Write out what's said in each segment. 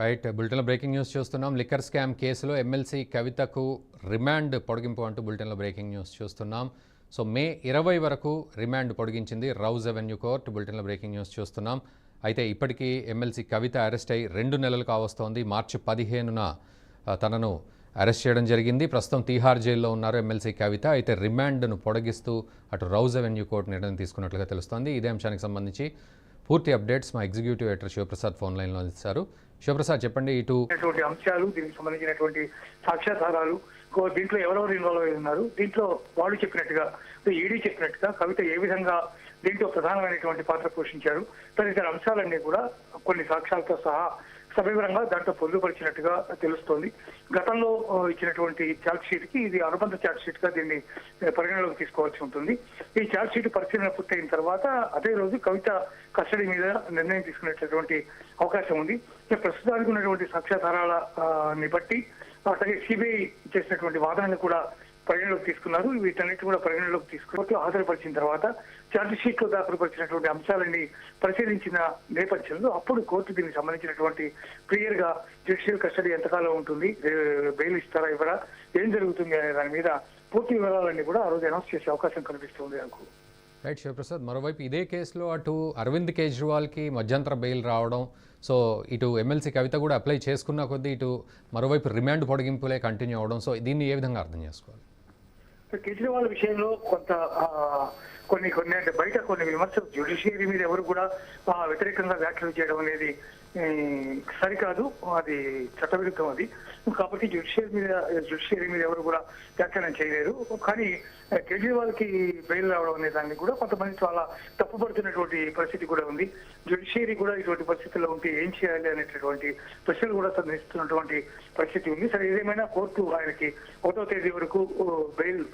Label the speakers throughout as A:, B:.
A: Right. బులెటిన్లో breaking news చూస్తున్నాం. Liquor scam కేసులో ఎమ్మెల్సీ కవితకు రిమాండ్ పొడిగింపు అంటూ బులెటిన్లో బ్రేకింగ్ న్యూస్ చూస్తున్నాం. సో మే 20 వరకు రిమాండ్ పొడిగించింది రౌజ్ అవెన్యూ కోర్టు. బులెటిన్లో బ్రేకింగ్ న్యూస్ చూస్తున్నాం. అయితే ఇప్పటికీ ఎమ్మెల్సీ కవిత అరెస్ట్ అయి 2 నెలలు కావస్తోంది. మార్చి 15న తనను అరెస్ట్ చేయడం జరిగింది. ప్రస్తుతం తీహార్ జైల్లో ఉన్నారు ఎమ్మెల్సీ కవిత. అయితే రిమాండ్ను పొడిగిస్తూ అటు రౌజ్ అవెన్యూ కోర్టు నిర్ణయం తీసుకున్నట్లుగా తెలుస్తోంది. ఇదే అంశానికి సంబంధించి పూర్తి అప్డేట్స్ మా ఎగ్జిక్యూటివ్ ఎడిటర్ శివప్రసాద్ ఫోన్ లైన్లో ఇస్తారు. శివప్రసాద్ చెప్పండి.
B: అంశాలు, దీనికి సంబంధించినటువంటి సాక్ష్యాధారాలు, దీంట్లో ఎవరెవరు ఇన్వాల్వ్ అయి ఉన్నారు, దీంట్లో వాళ్ళు చెప్పినట్టుగా, ఈడీ చెప్పినట్టుగా కవిత ఏ విధంగా దీంట్లో ప్రధానమైనటువంటి పాత్ర పోషించారు, తదితర అంశాలన్నీ కూడా కొన్ని సాక్ష్యాలతో సహా సవివరంగా దాంట్లో పొందుపరిచినట్టుగా తెలుస్తోంది. గతంలో ఇచ్చినటువంటి ఛార్జ్ షీట్ కి ఇది అనుబంధ ఛార్జ్ షీట్ గా దీన్ని పరిగణలోకి తీసుకోవాల్సి ఉంటుంది. ఈ ఛార్జ్ షీట్ పరిశీలన పూర్తయిన తర్వాత అదే రోజు కవిత కస్టడీ మీద నిర్ణయం తీసుకునేటటువంటి అవకాశం ఉంది. ప్రస్తుతానికి ఉన్నటువంటి సాక్ష్యాధారాలని బట్టి అట్లాగే సిబిఐ చేసినటువంటి వాదనను కూడా పరిగణలోకి తీసుకున్నారు. వీటన్నిటి కూడా పరిగణలోకి తీసుకుని హాజరుపరిచిన తర్వాత ఛార్జ్ షీట్ లో దాఖలుపరిచినటువంటి అంశాలన్నీ పరిశీలించిన నేపథ్యంలో అప్పుడు కోర్టు దీనికి సంబంధించినటువంటి క్లియర్ గా జ్యుడిషియల్ కస్టడీ ఎంతకాలం ఉంటుంది, బెయిల్ ఇస్తారా ఇవ్వరా, ఏం జరుగుతుంది అనే దాని మీద పూర్తి వివరాలన్నీ కూడా ఆ రోజు అనౌన్స్ చేసే అవకాశం కనిపిస్తుంది నాకు.
A: రైట్ శివప్రసాద్. మరోవైపు ఇదే కేసులో అటు అరవింద్ కేజ్రీవాల్కి మధ్యంతర బెయిల్ రావడం, సో ఇటు ఎమ్మెల్సీ కవిత కూడా అప్లై చేసుకున్న కొద్దీ ఇటు మరోవైపు రిమాండ్ పొడిగింపులే కంటిన్యూ అవడం, సో దీన్ని ఏ విధంగా అర్థం చేసుకోవాలి?
B: కేజ్రీవాల్ విషయంలో కొన్ని అంటే బయట కొన్ని విమర్శలు, జ్యుడిషియరీ మీద ఎవరు కూడా వ్యతిరేకంగా వ్యాఖ్యలు చేయడం అనేది సరికాదు, అది చట్టవిరుద్ధం. అది కాబట్టి జ్యుడిషియరీ మీద ఎవరు కూడా వ్యాఖ్యానం చేయలేరు. కానీ కేజ్రీవాల్ కి బెయిల్ రావడం అనే దాన్ని కూడా కొంతమంది చాలా తప్పుపడుతున్నటువంటి పరిస్థితి కూడా ఉంది. జ్యుడిషియరీ కూడా ఇటువంటి పరిస్థితుల్లో ఉంటే ఏం చేయాలి అనేటటువంటి ప్రశ్నలు కూడా సంధిస్తున్నటువంటి పరిస్థితి ఉంది. సరే, ఏదేమైనా కోర్టు ఆయనకి 1వ తేదీ వరకు బెయిల్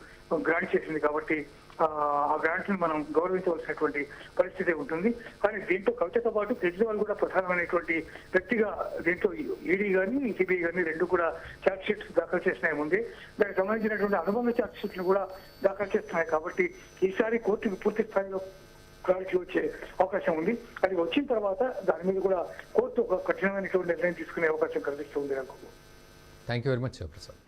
B: గ్రాంట్ చేసింది కాబట్టి ఆ గ్రాంట్ ని మనం గౌరవించవలసినటువంటి పరిస్థితి ఉంటుంది. కానీ దీంట్లో కవితతో పాటు కేజ్రీవాల్ కూడా ప్రధానమైనటువంటి వ్యక్తిగా దీంట్లో ఈడీ కానీ సిబిఐ కానీ రెండు కూడా ఛార్జ్ షీట్స్ దాఖలు చేసినాయి ముందే. దానికి సంబంధించినటువంటి అనుబంధ ఛార్జ్ షీట్లు కూడా దాఖలు చేస్తున్నాయి. కాబట్టి ఈసారి కోర్టుకి పూర్తి స్థాయిలో క్లారిటీ వచ్చే అవకాశం ఉంది. అది వచ్చిన తర్వాత దాని మీద కూడా కోర్టు ఒక కఠినమైనటువంటి నిర్ణయం తీసుకునే అవకాశం కనిపిస్తుంది నాకు.
A: Thank you very much Sivaprasad.